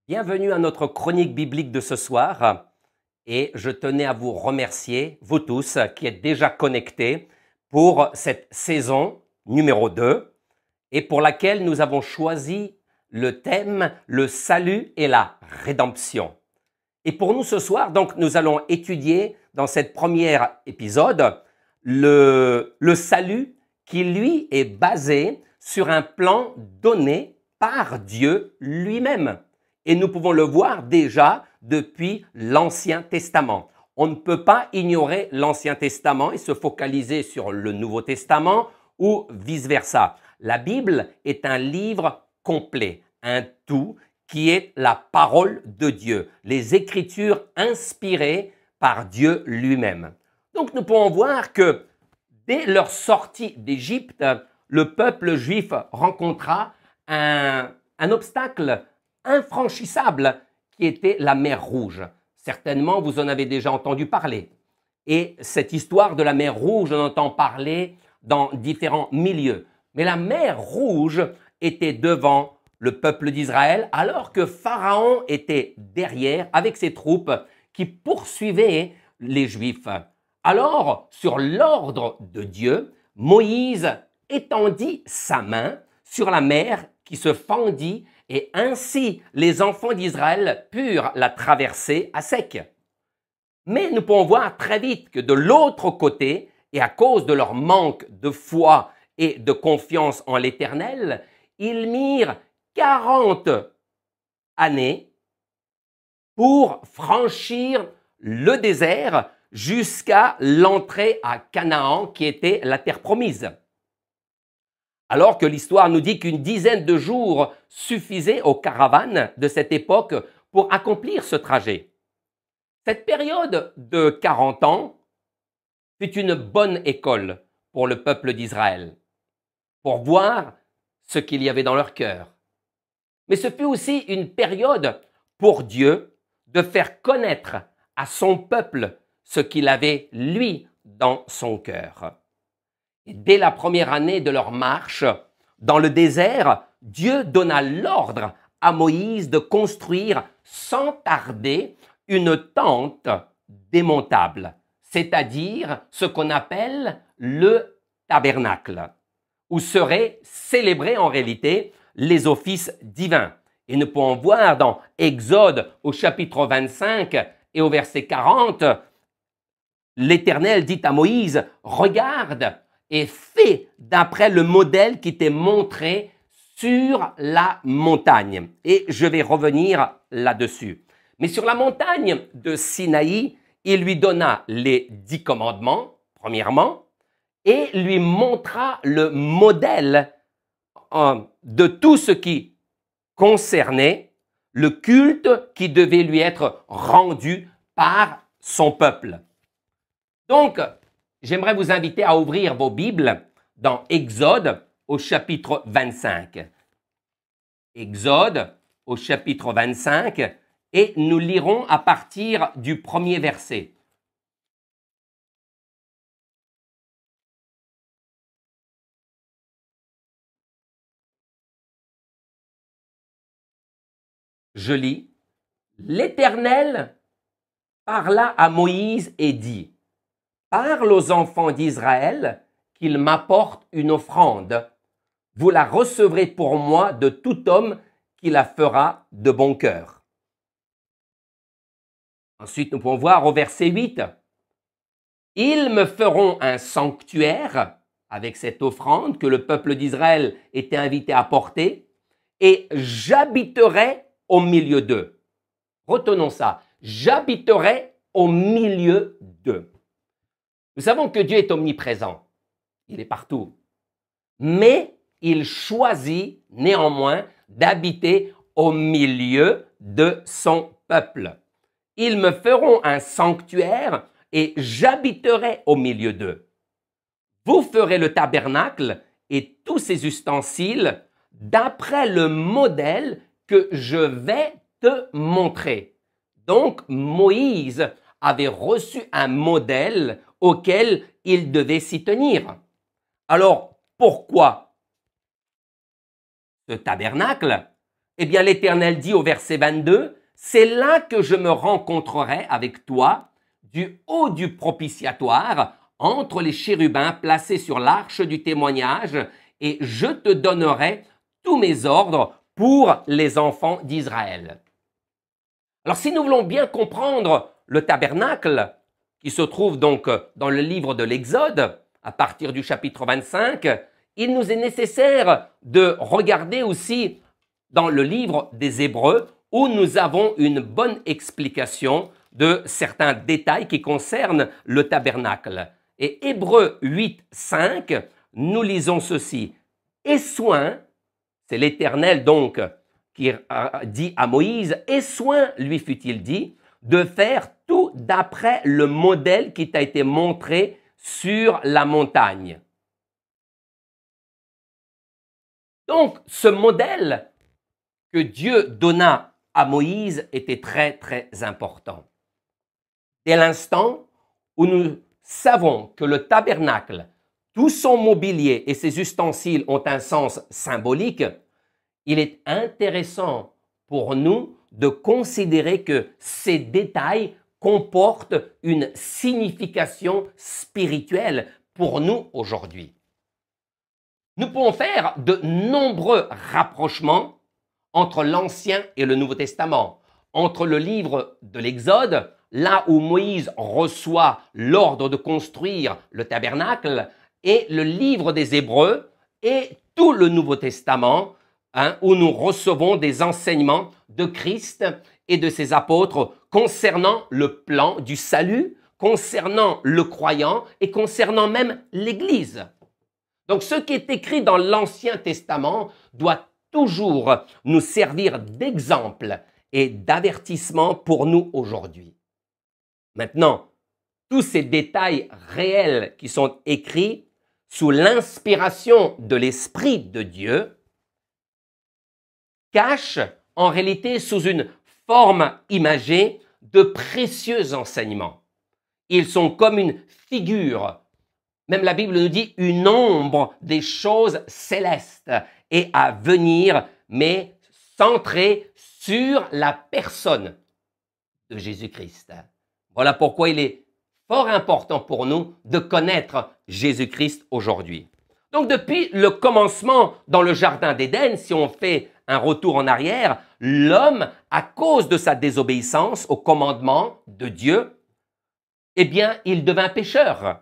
Bienvenue à notre chronique biblique de ce soir et je tenais à vous remercier, vous tous qui êtes déjà connectés pour cette saison numéro 2 et pour laquelle nous avons choisi le thème « Le salut et la rédemption ». Et pour nous ce soir, donc, nous allons étudier dans cette première épisode le salut qui lui est basé sur un plan donné par Dieu lui-même. Et nous pouvons le voir déjà depuis l'Ancien Testament. On ne peut pas ignorer l'Ancien Testament et se focaliser sur le Nouveau Testament ou vice-versa. La Bible est un livre complet, un tout qui est la parole de Dieu, les Écritures inspirées par Dieu lui-même. Donc nous pouvons voir que dès leur sortie d'Égypte, le peuple juif rencontra un obstacle infranchissable qui était la mer Rouge. Certainement, vous en avez déjà entendu parler. Et cette histoire de la mer Rouge, on entend parler dans différents milieux. Mais la mer Rouge était devant le peuple d'Israël, alors que Pharaon était derrière avec ses troupes qui poursuivaient les Juifs. Alors, sur l'ordre de Dieu, Moïse étendit sa main sur la mer qui se fendit et ainsi les enfants d'Israël purent la traverser à sec. Mais nous pouvons voir très vite que de l'autre côté, et à cause de leur manque de foi et de confiance en l'Éternel, ils mirent 40 années pour franchir le désert jusqu'à l'entrée à Canaan, qui était la terre promise. Alors que l'histoire nous dit qu'une dizaine de jours suffisaient aux caravanes de cette époque pour accomplir ce trajet. Cette période de 40 ans fut une bonne école pour le peuple d'Israël, pour voir ce qu'il y avait dans leur cœur. Mais ce fut aussi une période pour Dieu de faire connaître à son peuple ce qu'il avait, lui, dans son cœur. Et dès la première année de leur marche dans le désert, Dieu donna l'ordre à Moïse de construire sans tarder une tente démontable, c'est-à-dire ce qu'on appelle le tabernacle, où seraient célébrés en réalité les offices divins. Et nous pouvons voir dans Exode au chapitre 25 et au verset 40, l'Éternel dit à Moïse, « Regarde, et fait d'après le modèle qui t'est montré sur la montagne. » Et je vais revenir là-dessus. Mais sur la montagne de Sinaï, il lui donna les 10 commandements, premièrement, et lui montra le modèle de tout ce qui concernait le culte qui devait lui être rendu par son peuple. Donc, j'aimerais vous inviter à ouvrir vos Bibles dans Exode au chapitre 25. Exode au chapitre 25 et nous lirons à partir du premier verset. Je lis. L'Éternel parla à Moïse et dit, « Parle aux enfants d'Israël qu'ils m'apportent une offrande. Vous la recevrez pour moi de tout homme qui la fera de bon cœur. » Ensuite, nous pouvons voir au verset 8. « Ils me feront un sanctuaire avec cette offrande que le peuple d'Israël était invité à porter, et j'habiterai au milieu d'eux. » Retenons ça. J'habiterai au milieu d'eux. Nous savons que Dieu est omniprésent. Il est partout. Mais il choisit néanmoins d'habiter au milieu de son peuple. Ils me feront un sanctuaire et j'habiterai au milieu d'eux. Vous ferez le tabernacle et tous ses ustensiles d'après le modèle que je vais te montrer. Donc, Moïse avait reçu un modèle auquel il devait s'y tenir. Alors, pourquoi ce tabernacle? Eh bien, l'Éternel dit au verset 22, « C'est là que je me rencontrerai avec toi, du haut du propitiatoire, entre les chérubins placés sur l'arche du témoignage, et je te donnerai tous mes ordres pour les enfants d'Israël. » Alors, si nous voulons bien comprendre le tabernacle, qui se trouve donc dans le livre de l'Exode, à partir du chapitre 25, il nous est nécessaire de regarder aussi dans le livre des Hébreux, où nous avons une bonne explication de certains détails qui concernent le tabernacle. Et Hébreux 8, 5, nous lisons ceci. « Aie soin », c'est l'Éternel donc qui dit à Moïse, « Aie soin, lui fut-il dit, de faire tout d'après le modèle qui t'a été montré sur la montagne. » Donc, ce modèle que Dieu donna à Moïse était très, très important. Dès l'instant où nous savons que le tabernacle, tout son mobilier et ses ustensiles ont un sens symbolique, il est intéressant pour nous de considérer que ces détails comportent une signification spirituelle pour nous aujourd'hui. Nous pouvons faire de nombreux rapprochements entre l'Ancien et le Nouveau Testament, entre le livre de l'Exode, là où Moïse reçoit l'ordre de construire le tabernacle, et le livre des Hébreux, et tout le Nouveau Testament, où nous recevons des enseignements de Christ et de ses apôtres concernant le plan du salut, concernant le croyant et concernant même l'Église. Donc ce qui est écrit dans l'Ancien Testament doit toujours nous servir d'exemple et d'avertissement pour nous aujourd'hui. Maintenant, tous ces détails réels qui sont écrits sous l'inspiration de l'Esprit de Dieu cachent en réalité sous une forme imagée de précieux enseignements. Ils sont comme une figure. Même la Bible nous dit une ombre des choses célestes et à venir, mais centrée sur la personne de Jésus-Christ. Voilà pourquoi il est fort important pour nous de connaître Jésus-Christ aujourd'hui. Donc depuis le commencement dans le jardin d'Éden, si on fait un retour en arrière, l'homme, à cause de sa désobéissance au commandement de Dieu, eh bien, il devint pécheur.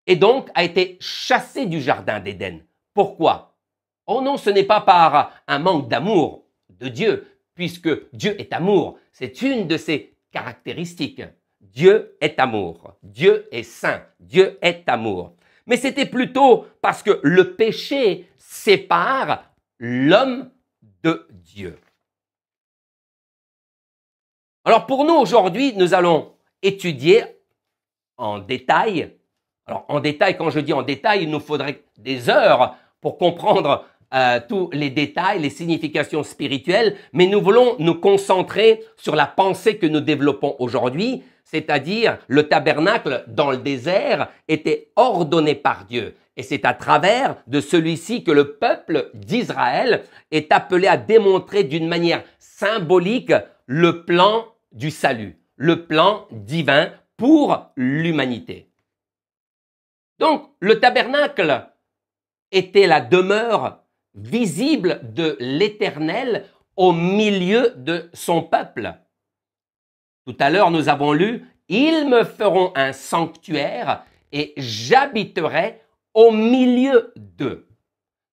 Et donc a été chassé du jardin d'Éden. Pourquoi? Oh non, ce n'est pas par un manque d'amour de Dieu, puisque Dieu est amour. C'est une de ses caractéristiques. Dieu est amour. Dieu est saint. Dieu est amour. Mais c'était plutôt parce que le péché sépare l'homme de Dieu. Alors pour nous aujourd'hui, nous allons étudier en détail. Alors, en détail, quand je dis en détail, il nous faudrait des heures pour comprendre tous les détails, les significations spirituelles, mais nous voulons nous concentrer sur la pensée que nous développons aujourd'hui, c'est-à-dire le tabernacle dans le désert était ordonné par Dieu. Et c'est à travers de celui-ci que le peuple d'Israël est appelé à démontrer d'une manière symbolique le plan du salut, le plan divin pour l'humanité. Donc, le tabernacle était la demeure visible de l'Éternel au milieu de son peuple. Tout à l'heure, nous avons lu « Ils me feront un sanctuaire et j'habiterai au milieu d'eux ».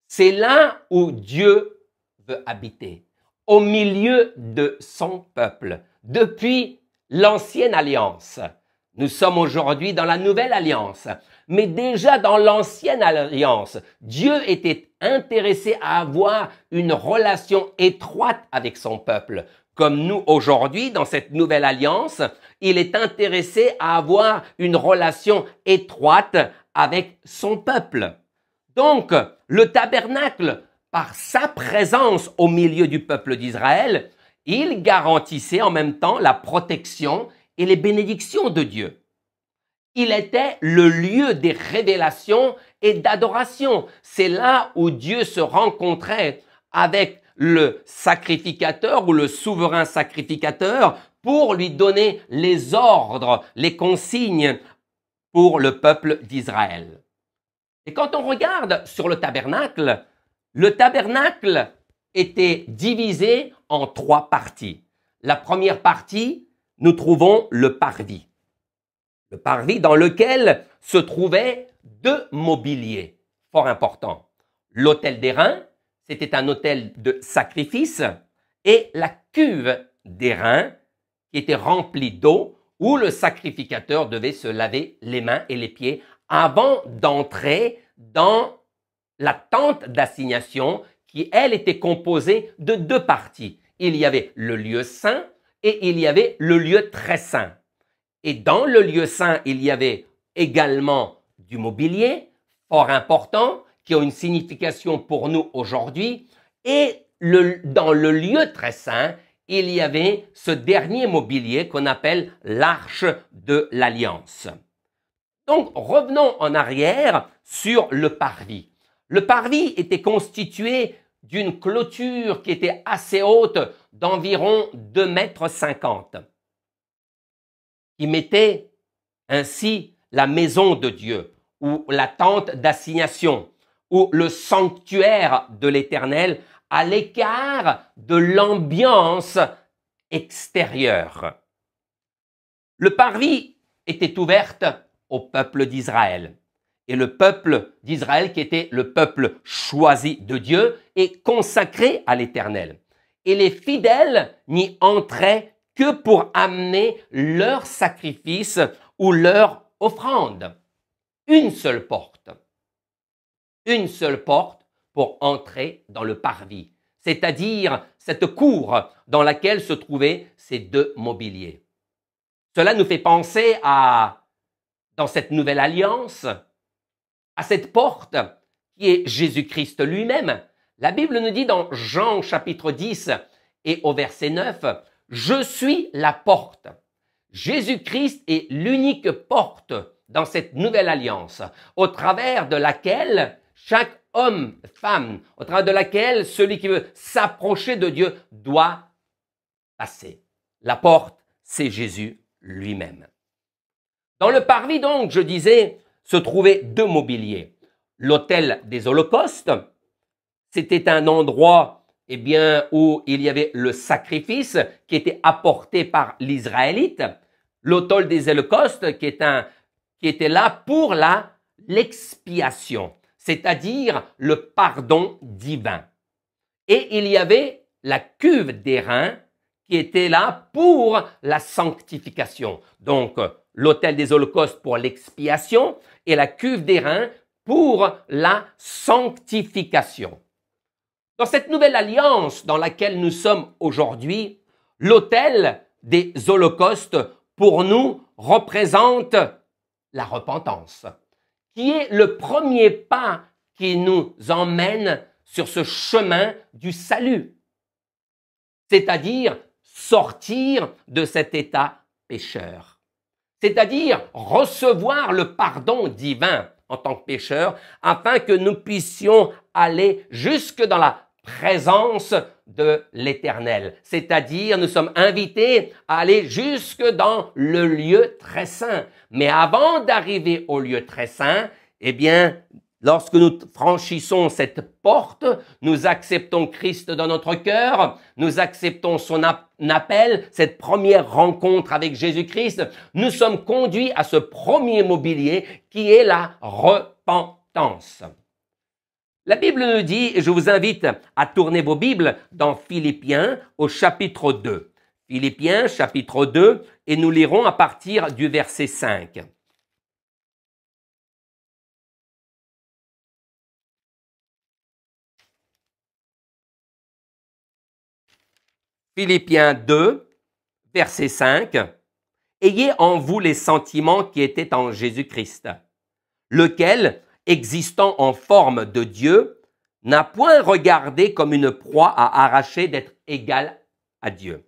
C'est là où Dieu veut habiter, au milieu de son peuple, depuis l'ancienne alliance. Nous sommes aujourd'hui dans la nouvelle alliance. Mais déjà dans l'ancienne alliance, Dieu était intéressé à avoir une relation étroite avec son peuple. Comme nous aujourd'hui, dans cette nouvelle alliance, il est intéressé à avoir une relation étroite avec son peuple. Donc, le tabernacle, par sa présence au milieu du peuple d'Israël, il garantissait en même temps la protection et les bénédictions de Dieu. Il était le lieu des révélations et d'adoration. C'est là où Dieu se rencontrait avec le sacrificateur ou le souverain sacrificateur pour lui donner les ordres, les consignes pour le peuple d'Israël. Et quand on regarde sur le tabernacle était divisé en 3 parties. La première partie, nous trouvons le parvis. Le parvis dans lequel se trouvaient 2 mobiliers fort importants. L'autel d'airain, c'était un autel de sacrifice, et la cuve d'airain qui était remplie d'eau où le sacrificateur devait se laver les mains et les pieds avant d'entrer dans la tente d'assignation qui, elle, était composée de 2 parties. Il y avait le lieu saint et il y avait le lieu très saint. Et dans le lieu saint, il y avait également du mobilier fort important qui a une signification pour nous aujourd'hui. Et dans le lieu très saint, il y avait ce dernier mobilier qu'on appelle l'arche de l'alliance. Donc, revenons en arrière sur le parvis. Le parvis était constitué d'une clôture qui était assez haute, d'environ 2,50 m, qui mettait ainsi la maison de Dieu, ou la tente d'assignation, ou le sanctuaire de l'Éternel, à l'écart de l'ambiance extérieure. Le parvis était ouverte au peuple d'Israël. Et le peuple d'Israël qui était le peuple choisi de Dieu et consacré à l'Éternel. Et les fidèles n'y entraient que pour amener leur sacrifice ou leur offrande. Une seule porte. Une seule porte pour entrer dans le parvis, c'est-à-dire cette cour dans laquelle se trouvaient ces 2 mobiliers. Cela nous fait penser dans cette nouvelle alliance, à cette porte qui est Jésus-Christ lui-même. La Bible nous dit dans Jean chapitre 10 et au verset 9, « Je suis la porte ». Jésus-Christ est l'unique porte dans cette nouvelle alliance, au travers de laquelle chaque homme, femme, au travers de laquelle celui qui veut s'approcher de Dieu doit passer. La porte, c'est Jésus lui-même. Dans le parvis, donc, je disais, se trouvaient 2 mobiliers. L'autel des holocaustes, c'était un endroit où il y avait le sacrifice qui était apporté par l'Israélite. L'autel des holocaustes qui était là pour l'expiation, c'est-à-dire le pardon divin. Et il y avait la cuve d'airain qui était là pour la sanctification. Donc, l'autel des holocaustes pour l'expiation et la cuve d'airain pour la sanctification. Dans cette nouvelle alliance dans laquelle nous sommes aujourd'hui, l'autel des holocaustes pour nous représente la repentance, qui est le premier pas qui nous emmène sur ce chemin du salut, c'est-à-dire sortir de cet état pécheur, c'est-à-dire recevoir le pardon divin en tant que pécheur, afin que nous puissions aller jusque dans la présence de l'Éternel. C'est-à-dire, nous sommes invités à aller jusque dans le lieu très saint. Mais avant d'arriver au lieu très saint, lorsque nous franchissons cette porte, nous acceptons Christ dans notre cœur, nous acceptons son appel, cette première rencontre avec Jésus-Christ, nous sommes conduits à ce premier mobilier qui est la repentance. La Bible nous dit, et je vous invite à tourner vos Bibles dans Philippiens au chapitre 2. Philippiens chapitre 2, et nous lirons à partir du verset 5. Philippiens 2, verset 5. « Ayez en vous les sentiments qui étaient en Jésus-Christ, lequel, existant en forme de Dieu, n'a point regardé comme une proie à arracher d'être égal à Dieu,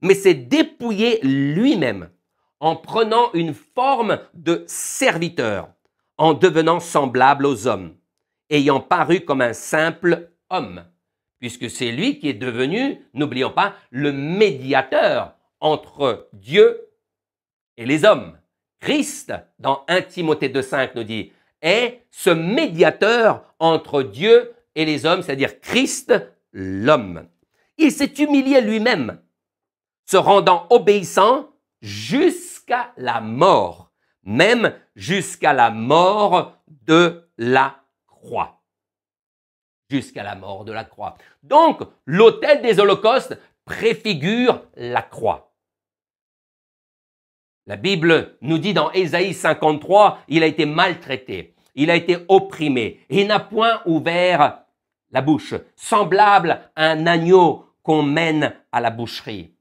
mais s'est dépouillé lui-même en prenant une forme de serviteur, en devenant semblable aux hommes, ayant paru comme un simple homme. puisque c'est lui qui est devenu, n'oublions pas, le médiateur entre Dieu et les hommes. Christ, dans 1 Timothée 2,5 nous dit, est ce médiateur entre Dieu et les hommes, c'est-à-dire Christ, l'homme. Il s'est humilié lui-même, se rendant obéissant jusqu'à la mort, même jusqu'à la mort de la croix. Jusqu'à la mort de la croix. Donc, l'autel des holocaustes préfigure la croix. La Bible nous dit dans Ésaïe 53, il a été maltraité, il a été opprimé, et il n'a point ouvert la bouche, semblable à un agneau qu'on mène à la boucherie.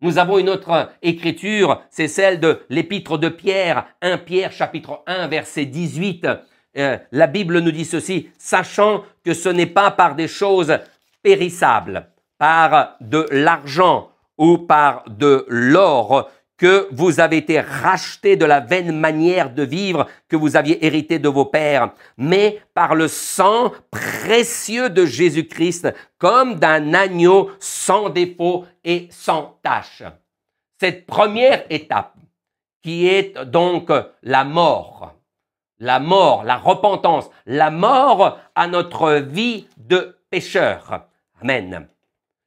Nous avons une autre écriture, c'est celle de l'épître de Pierre, 1 Pierre chapitre 1 verset 18. La Bible nous dit ceci, sachant que ce n'est pas par des choses périssables, par de l'argent ou par de l'or, que vous avez été rachetés de la vaine manière de vivre que vous aviez hérité de vos pères, mais par le sang précieux de Jésus-Christ, comme d'un agneau sans défaut et sans tache. Cette première étape, qui est donc la mort, la repentance, la mort à notre vie de pécheur. Amen.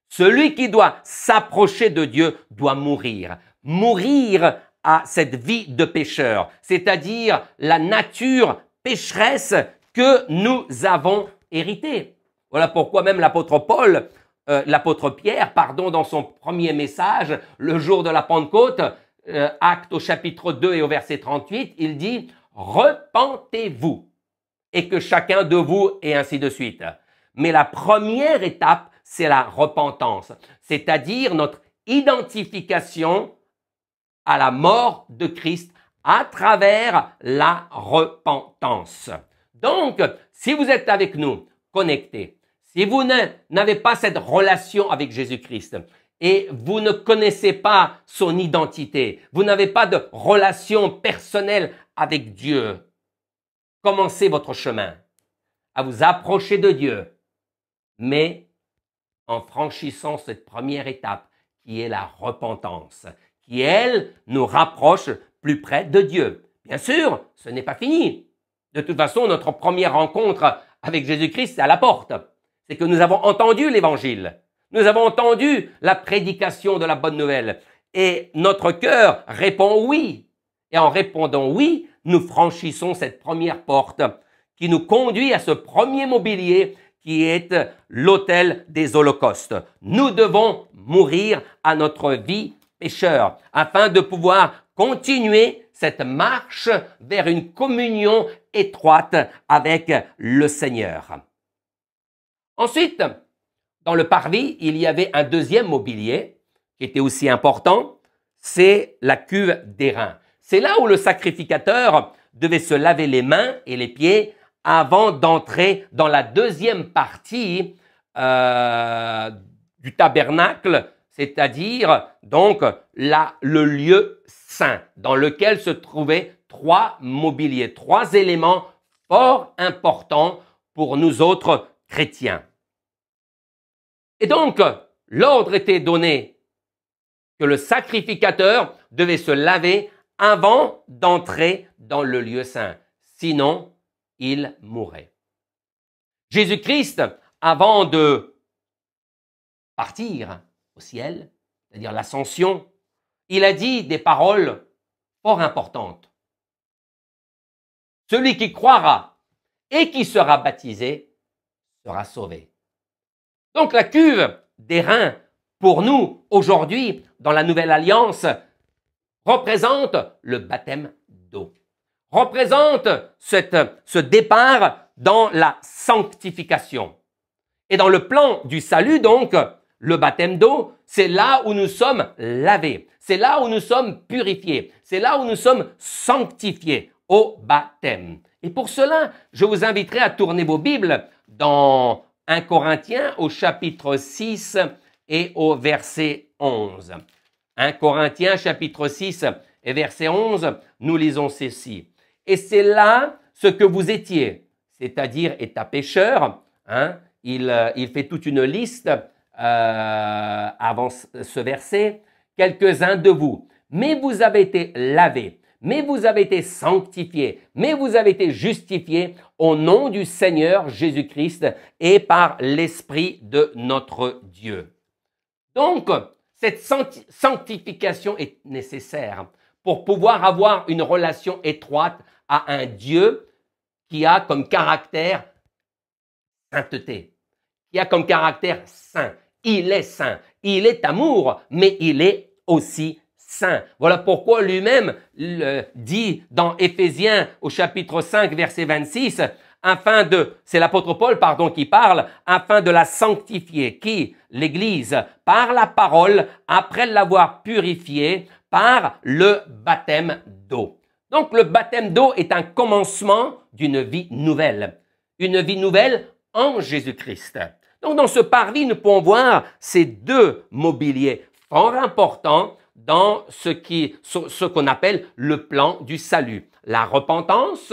Celui qui doit s'approcher de Dieu doit mourir. Mourir à cette vie de pécheur, c'est-à-dire la nature pécheresse que nous avons héritée. Voilà pourquoi même l'apôtre Pierre, dans son premier message, le jour de la Pentecôte, Actes au chapitre 2 et au verset 38, il dit « Repentez-vous et que chacun de vous et ainsi de suite ». Mais la première étape, c'est la repentance, c'est-à-dire notre identification à la mort de Christ à travers la repentance. Donc, si vous êtes avec nous, connectés, si vous n'avez pas cette relation avec Jésus-Christ et vous ne connaissez pas son identité, vous n'avez pas de relation personnelle avec Dieu, commencez votre chemin à vous approcher de Dieu, mais en franchissant cette première étape qui est la repentance, qui, elle, nous rapproche plus près de Dieu. Bien sûr, ce n'est pas fini. De toute façon, notre première rencontre avec Jésus-Christ, c'est à la porte. C'est que nous avons entendu l'Évangile. Nous avons entendu la prédication de la bonne nouvelle. Et notre cœur répond oui. Et en répondant oui, nous franchissons cette première porte qui nous conduit à ce premier mobilier qui est l'autel des holocaustes. Nous devons mourir à notre vie pécheur, afin de pouvoir continuer cette marche vers une communion étroite avec le Seigneur. Ensuite, dans le parvis, il y avait un deuxième mobilier qui était aussi important, c'est la cuve d'airain. C'est là où le sacrificateur devait se laver les mains et les pieds avant d'entrer dans la deuxième partie du tabernacle, c'est-à-dire donc le lieu saint, dans lequel se trouvaient trois mobiliers, trois éléments fort importants pour nous autres chrétiens. Et donc, l'ordre était donné que le sacrificateur devait se laver avant d'entrer dans le lieu saint, sinon il mourrait. Jésus-Christ, avant de partir au ciel, c'est-à-dire l'ascension, il a dit des paroles fort importantes. Celui qui croira et qui sera baptisé sera sauvé. Donc la cuve d'airain, pour nous, aujourd'hui, dans la Nouvelle Alliance, représente le baptême d'eau, représente ce départ dans la sanctification. Et dans le plan du salut, donc, le baptême d'eau, c'est là où nous sommes lavés, c'est là où nous sommes purifiés, c'est là où nous sommes sanctifiés au baptême. Et pour cela, je vous inviterai à tourner vos Bibles dans 1 Corinthiens au chapitre 6 et au verset 11. 1 Corinthiens chapitre 6 et verset 11, nous lisons ceci. Et c'est là ce que vous étiez, c'est-à-dire état pécheur, il fait toute une liste avant ce verset. Quelques-uns de vous, mais vous avez été lavés, mais vous avez été sanctifiés, mais vous avez été justifiés au nom du Seigneur Jésus-Christ et par l'Esprit de notre Dieu. Donc, cette sanctification est nécessaire pour pouvoir avoir une relation étroite à un Dieu qui a comme caractère sainteté, qui a comme caractère saint. Il est saint, il est amour, mais il est aussi saint. Voilà pourquoi lui-même dit dans Éphésiens au chapitre 5, verset 26, c'est l'apôtre Paul, qui parle, afin de la sanctifier, qui, l'Église, par la parole, après l'avoir purifiée, par le baptême d'eau. Donc le baptême d'eau est un commencement d'une vie nouvelle. Une vie nouvelle en Jésus-Christ. Donc dans ce parvis, nous pouvons voir ces deux mobiliers fort importants dans ce qu'on appelle le plan du salut. La repentance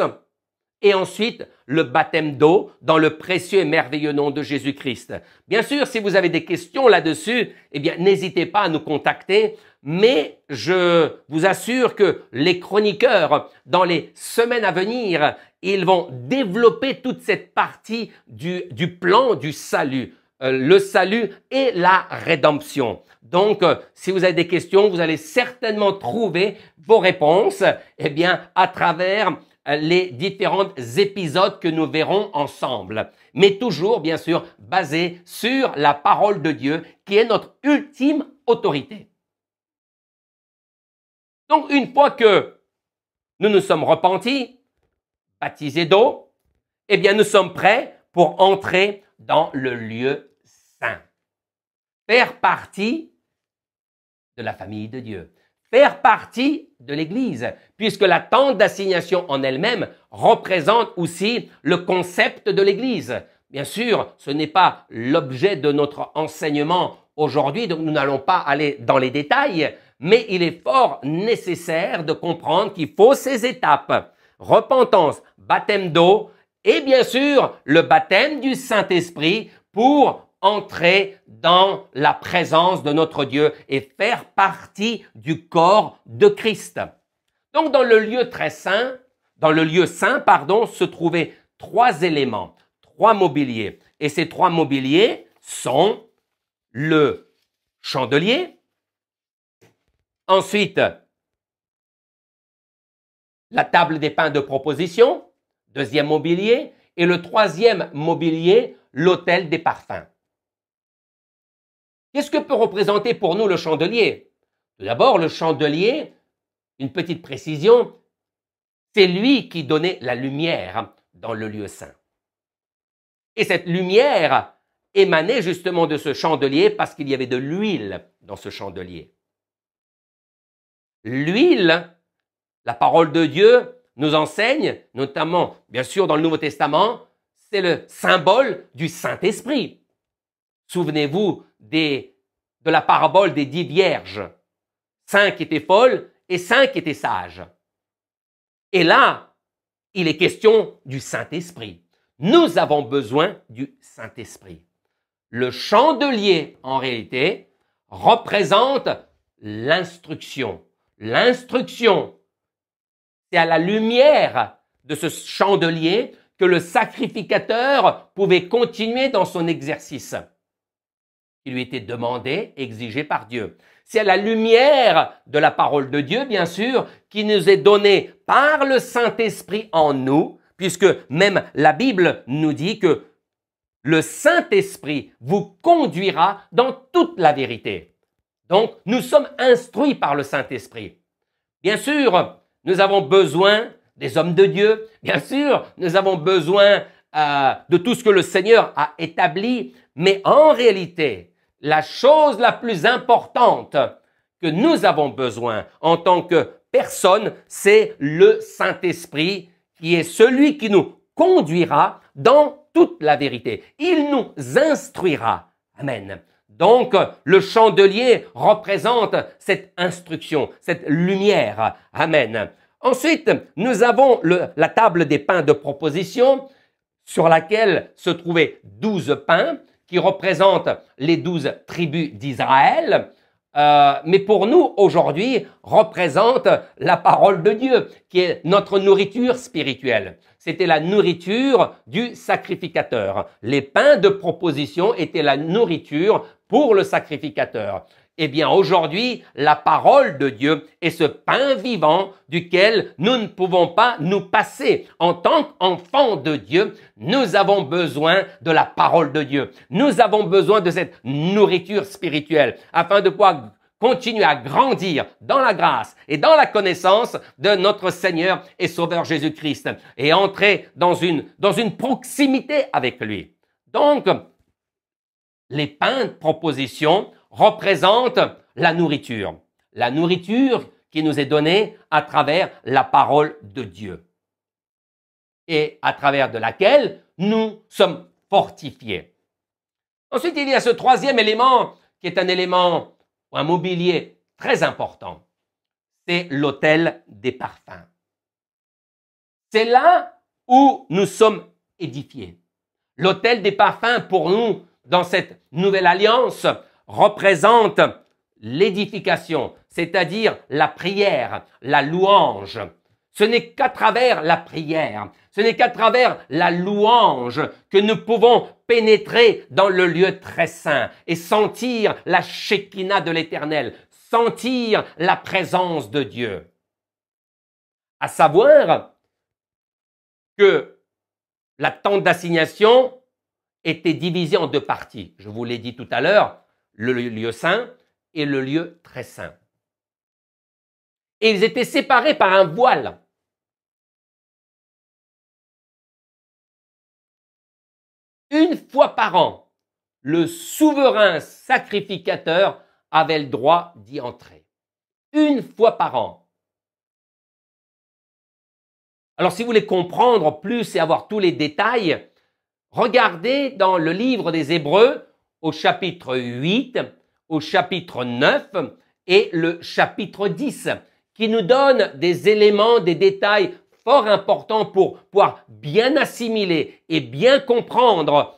et ensuite le baptême d'eau dans le précieux et merveilleux nom de Jésus-Christ. Bien sûr, si vous avez des questions là-dessus, eh bien, n'hésitez pas à nous contacter, mais je vous assure que les chroniqueurs, dans les semaines à venir, ils vont développer toute cette partie du plan du salut, le salut et la rédemption. Donc, si vous avez des questions, vous allez certainement trouver vos réponses, eh bien, à travers les différents épisodes que nous verrons ensemble. Mais toujours, bien sûr, basés sur la parole de Dieu, qui est notre ultime autorité. Donc, une fois que nous nous sommes repentis, baptisés d'eau, eh bien, nous sommes prêts pour entrer dans le lieu saint. Faire partie de la famille de Dieu. Faire partie de l'Église, puisque la tente d'assignation en elle-même représente aussi le concept de l'Église. Bien sûr, ce n'est pas l'objet de notre enseignement aujourd'hui, donc nous n'allons pas aller dans les détails, mais il est fort nécessaire de comprendre qu'il faut ces étapes. Repentance, baptême d'eau et bien sûr le baptême du Saint-Esprit pour entrer dans la présence de notre Dieu et faire partie du corps de Christ. Donc dans le lieu très saint, se trouvaient trois éléments, trois mobiliers. Et ces trois mobiliers sont le chandelier, ensuite la table des pains de proposition, deuxième mobilier, et le troisième mobilier, l'autel des parfums. Qu'est-ce que peut représenter pour nous le chandelier? Tout d'abord, le chandelier, une petite précision, c'est lui qui donnait la lumière dans le lieu saint. Et cette lumière émanait justement de ce chandelier parce qu'il y avait de l'huile dans ce chandelier. L'huile, la parole de Dieu nous enseigne, notamment, bien sûr, dans le Nouveau Testament, c'est le symbole du Saint-Esprit. Souvenez-vous de la parabole des 10 vierges. 5 étaient folles et 5 étaient sages. Et là, il est question du Saint-Esprit. Nous avons besoin du Saint-Esprit. Le chandelier, en réalité, représente l'instruction. L'instruction, c'est à la lumière de ce chandelier que le sacrificateur pouvait continuer dans son exercice qui lui était demandé, exigé par Dieu. C'est à la lumière de la parole de Dieu, bien sûr, qui nous est donnée par le Saint-Esprit en nous, puisque même la Bible nous dit que le Saint-Esprit vous conduira dans toute la vérité. Donc, nous sommes instruits par le Saint-Esprit. Bien sûr, nous avons besoin des hommes de Dieu. Bien sûr, nous avons besoin de tout ce que le Seigneur a établi. Mais en réalité, la chose la plus importante que nous avons besoin en tant que personne, c'est le Saint-Esprit qui est celui qui nous conduira dans toute la vérité. Il nous instruira. Amen. Donc, le chandelier représente cette instruction, cette lumière. Amen. Ensuite, nous avons la table des pains de proposition. sur laquelle se trouvaient 12 pains qui représentent les 12 tribus d'Israël, mais pour nous, aujourd'hui, représente la parole de Dieu, qui est notre nourriture spirituelle. C'était la nourriture du sacrificateur. Les pains de proposition étaient la nourriture pour le sacrificateur. Eh bien, aujourd'hui, la parole de Dieu est ce pain vivant duquel nous ne pouvons pas nous passer. En tant qu'enfants de Dieu, nous avons besoin de la parole de Dieu. Nous avons besoin de cette nourriture spirituelle afin de pouvoir continuer à grandir dans la grâce et dans la connaissance de notre Seigneur et Sauveur Jésus-Christ et entrer dans une proximité avec lui. Donc, les pains de proposition représentent la nourriture qui nous est donnée à travers la parole de Dieu et à travers de laquelle nous sommes fortifiés. Ensuite, il y a ce troisième élément qui est un élément ou un mobilier très important. C'est l'autel des parfums. C'est là où nous sommes édifiés. L'autel des parfums, pour nous, dans cette nouvelle alliance, représente l'édification, c'est-à-dire la prière, la louange. Ce n'est qu'à travers la prière, ce n'est qu'à travers la louange que nous pouvons pénétrer dans le lieu très saint et sentir la Shekinah de l'Éternel, sentir la présence de Dieu. À savoir que la tente d'assignation était divisée en deux parties. Je vous l'ai dit tout à l'heure, le lieu saint et le lieu très saint. Et ils étaient séparés par un voile. Une fois par an, le souverain sacrificateur avait le droit d'y entrer. Une fois par an. Alors, si vous voulez comprendre plus et avoir tous les détails, regardez dans le livre des Hébreux au chapitre 8, au chapitre 9 et le chapitre 10, qui nous donnent des éléments, des détails fort importants pour pouvoir bien assimiler et bien comprendre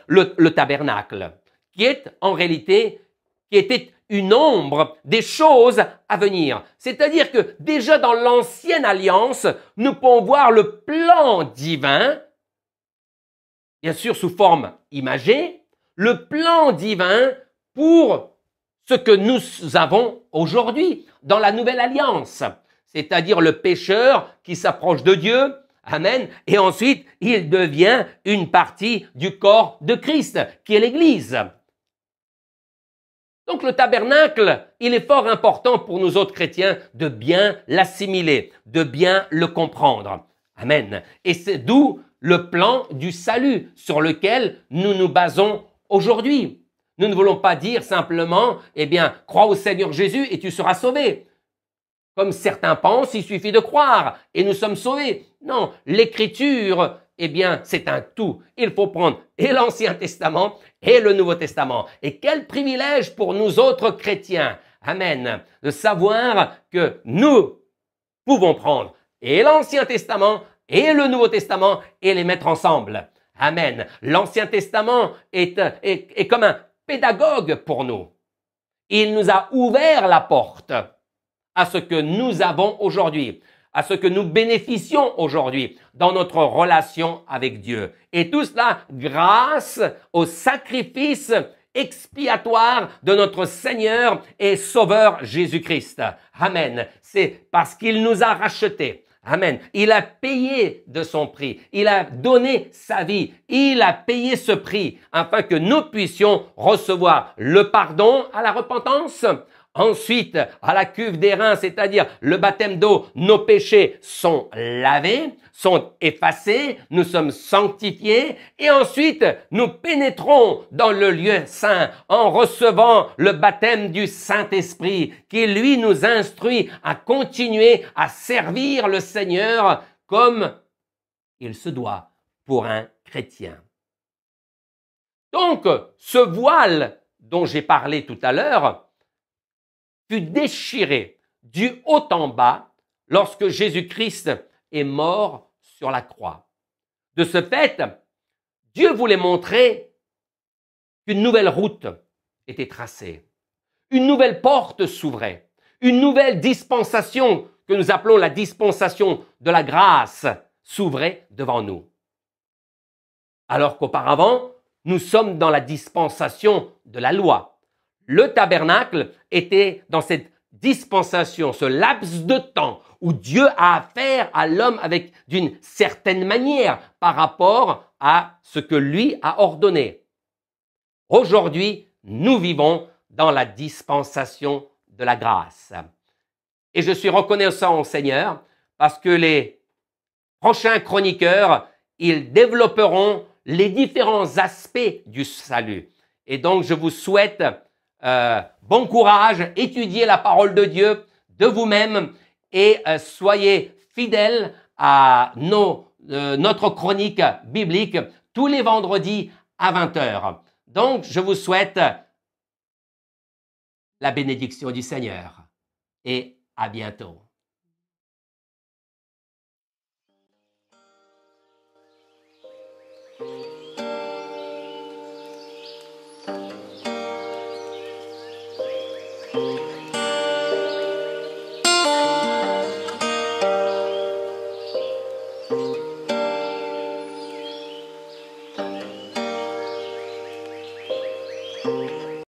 le tabernacle, qui est en réalité, qui était une ombre des choses à venir. C'est-à-dire que déjà dans l'ancienne alliance, nous pouvons voir le plan divin, bien sûr sous forme imagée, le plan divin pour ce que nous avons aujourd'hui dans la nouvelle alliance, c'est-à-dire le pécheur qui s'approche de Dieu, amen, et ensuite il devient une partie du corps de Christ, qui est l'Église. Donc le tabernacle, il est fort important pour nous autres chrétiens de bien l'assimiler, de bien le comprendre. Amen. Et c'est d'où le plan du salut sur lequel nous nous basons aujourd'hui. Nous ne voulons pas dire simplement, eh bien, crois au Seigneur Jésus et tu seras sauvé. Comme certains pensent, il suffit de croire et nous sommes sauvés. Non, l'Écriture, eh bien, c'est un tout. Il faut prendre et l'Ancien Testament et le Nouveau Testament. Et quel privilège pour nous autres chrétiens, amen, de savoir que nous pouvons prendre et l'Ancien Testament et le Nouveau Testament et les mettre ensemble. Amen. L'Ancien Testament est comme un pédagogue pour nous. Il nous a ouvert la porte à ce que nous avons aujourd'hui, à ce que nous bénéficions aujourd'hui dans notre relation avec Dieu. Et tout cela grâce au sacrifice expiatoire de notre Seigneur et Sauveur Jésus-Christ. Amen. C'est parce qu'il nous a rachetés. Amen. Il a payé de son prix. Il a donné sa vie. Il a payé ce prix afin que nous puissions recevoir le pardon à la repentance. Ensuite, à la cuve des reins, c'est-à-dire le baptême d'eau, nos péchés sont lavés, sont effacés, nous sommes sanctifiés et ensuite nous pénétrons dans le lieu saint en recevant le baptême du Saint-Esprit qui lui nous instruit à continuer à servir le Seigneur comme il se doit pour un chrétien. Donc, ce voile dont j'ai parlé tout à l'heure fut déchiré du haut en bas lorsque Jésus-Christ est mort sur la croix. De ce fait, Dieu voulait montrer qu'une nouvelle route était tracée, une nouvelle porte s'ouvrait, une nouvelle dispensation que nous appelons la dispensation de la grâce s'ouvrait devant nous. Alors qu'auparavant, nous sommes dans la dispensation de la loi. Le tabernacle était dans cette dispensation, ce laps de temps où Dieu a affaire à l'homme avec d'une certaine manière par rapport à ce que lui a ordonné. Aujourd'hui, nous vivons dans la dispensation de la grâce. Et je suis reconnaissant au Seigneur parce que les prochains chroniqueurs, ils développeront les différents aspects du salut. Et donc, je vous souhaite bon courage, étudiez la parole de Dieu de vous-même et soyez fidèles à notre chronique biblique tous les vendredis à 20h. Donc, je vous souhaite la bénédiction du Seigneur et à bientôt.